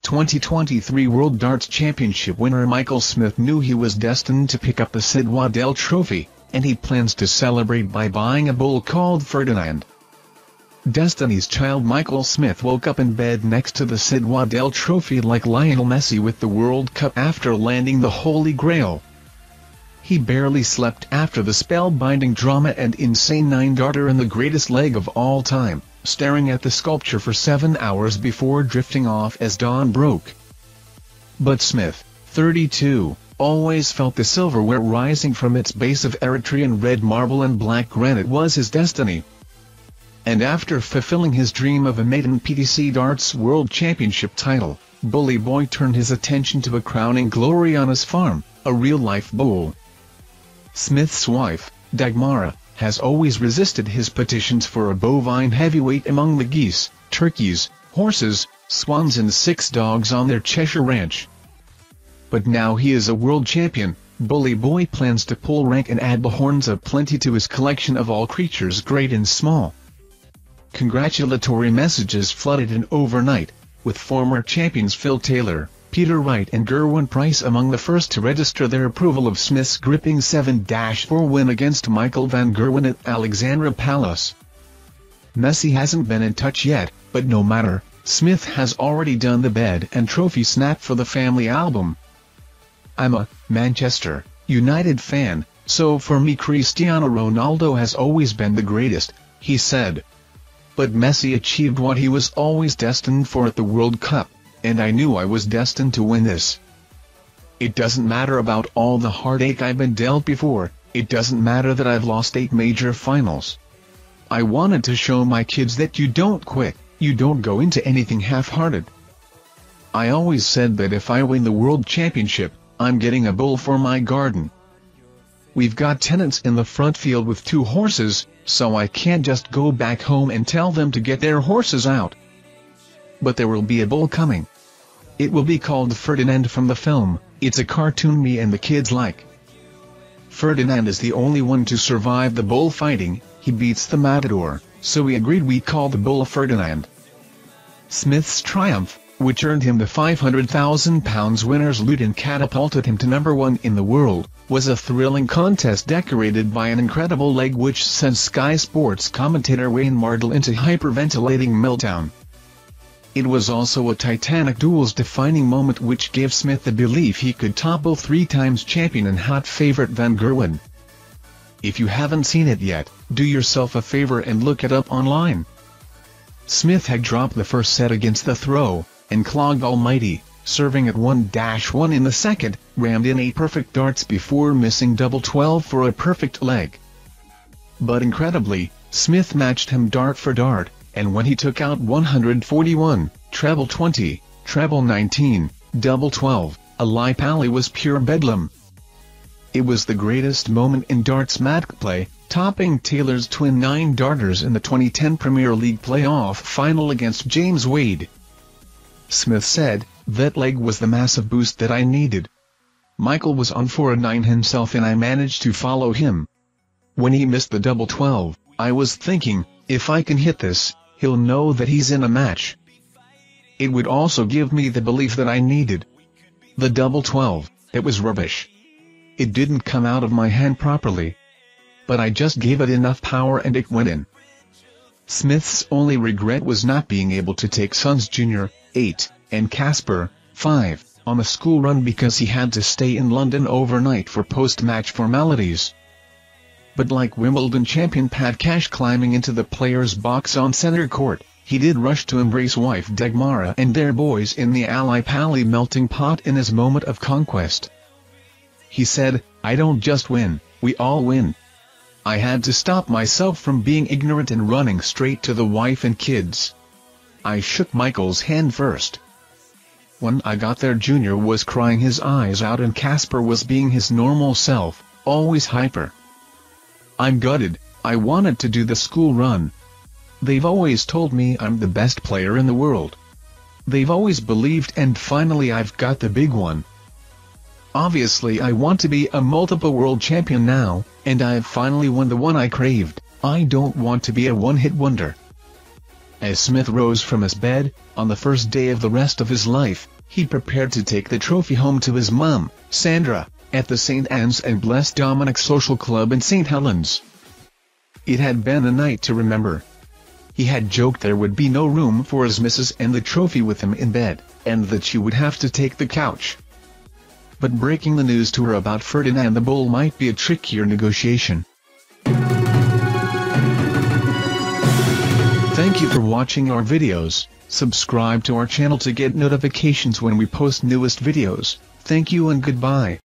2023 World Darts Championship winner Michael Smith knew he was destined to pick up the Sid Waddell Trophy, and he plans to celebrate by buying a bull called Ferdinand. Destiny's Child Michael Smith woke up in bed next to the Sid Waddell Trophy like Lionel Messi with the World Cup after landing the Holy Grail. He barely slept after the spellbinding drama and insane nine-darter in the greatest leg of all time, staring at the sculpture for 7 hours before drifting off as dawn broke. But Smith, 32, always felt the silverware rising from its base of Eritrean red marble and black granite was his destiny. And after fulfilling his dream of a maiden PTC Darts World Championship title, Bully Boy turned his attention to a crowning glory on his farm, a real-life bull. Smith's wife, Dagmara, has always resisted his petitions for a bovine heavyweight among the geese, turkeys, horses, swans and 6 dogs on their Cheshire ranch. But now he is a world champion, Bully Boy plans to pull rank and add the horns of plenty to his collection of all creatures great and small. Congratulatory messages flooded in overnight, with former champions Phil Taylor, Peter Wright and Gerwyn Price among the first to register their approval of Smith's gripping 7-4 win against Michael van Gerwen at Alexandra Palace. Messi hasn't been in touch yet, but no matter, Smith has already done the bed and trophy snap for the family album. "I'm a Manchester United fan, so for me Cristiano Ronaldo has always been the greatest," he said. "But Messi achieved what he was always destined for at the World Cup, and I knew I was destined to win this. It doesn't matter about all the heartache I've been dealt before, it doesn't matter that I've lost 8 major finals. I wanted to show my kids that you don't quit, you don't go into anything half-hearted. I always said that if I win the World Championship, I'm getting a bull for my garden. We've got tenants in the front field with 2 horses, so I can't just go back home and tell them to get their horses out. But there will be a bull coming. It will be called Ferdinand from the film. It's a cartoon me and the kids like. Ferdinand is the only one to survive the bullfighting, he beats the matador, so we agreed we call the bull Ferdinand." Smith's triumph, which earned him the £500,000 winner's loot and catapulted him to #1 in the world, was a thrilling contest decorated by an incredible leg which sent Sky Sports commentator Wayne Mardle into hyperventilating meltdown. It was also a titanic duels-defining moment which gave Smith the belief he could topple 3-time champion and hot favourite Van Gerwen. If you haven't seen it yet, do yourself a favour and look it up online. Smith had dropped the first set against the throw, and clogged Almighty, serving at 1-1 in the second, rammed in 8 perfect darts before missing double 12 for a perfect leg. But incredibly, Smith matched him dart for dart, and when he took out 141, treble 20, treble 19, double 12, a live pally was pure bedlam. It was the greatest moment in darts match play, topping Taylor's twin 9-darters in the 2010 Premier League playoff final against James Wade. Smith said, "That leg was the massive boost that I needed. Michael was on for a 9 himself and I managed to follow him. When he missed the double 12, I was thinking, if I can hit this, he'll know that he's in a match. It would also give me the belief that I needed. The double 12, it was rubbish. It didn't come out of my hand properly. But I just gave it enough power and it went in." Smith's only regret was not being able to take sons Junior, 8, and Casper, 5, on the school run because he had to stay in London overnight for post-match formalities. But like Wimbledon champion Pat Cash climbing into the player's box on centre court, he did rush to embrace wife Dagmara and their boys in the Ali Pali melting pot in his moment of conquest. He said, "I don't just win, we all win. I had to stop myself from being ignorant and running straight to the wife and kids. I shook Michael's hand first. When I got there Junior was crying his eyes out and Casper was being his normal self, always hyper. I'm gutted, I wanted to do the school run. They've always told me I'm the best player in the world. They've always believed and finally I've got the big one. Obviously I want to be a multiple world champion now, and I've finally won the one I craved. I don't want to be a one-hit wonder." As Smith rose from his bed, on the first day of the rest of his life, he prepared to take the trophy home to his mum, Sandra, at the St. Anne's and Blessed Dominic Social Club in St. Helens. It had been a night to remember. He had joked there would be no room for his missus and the trophy with him in bed, and that she would have to take the couch. But breaking the news to her about Ferdinand the Bull might be a trickier negotiation. Thank you for watching our videos. Subscribe to our channel to get notifications when we post newest videos. Thank you and goodbye.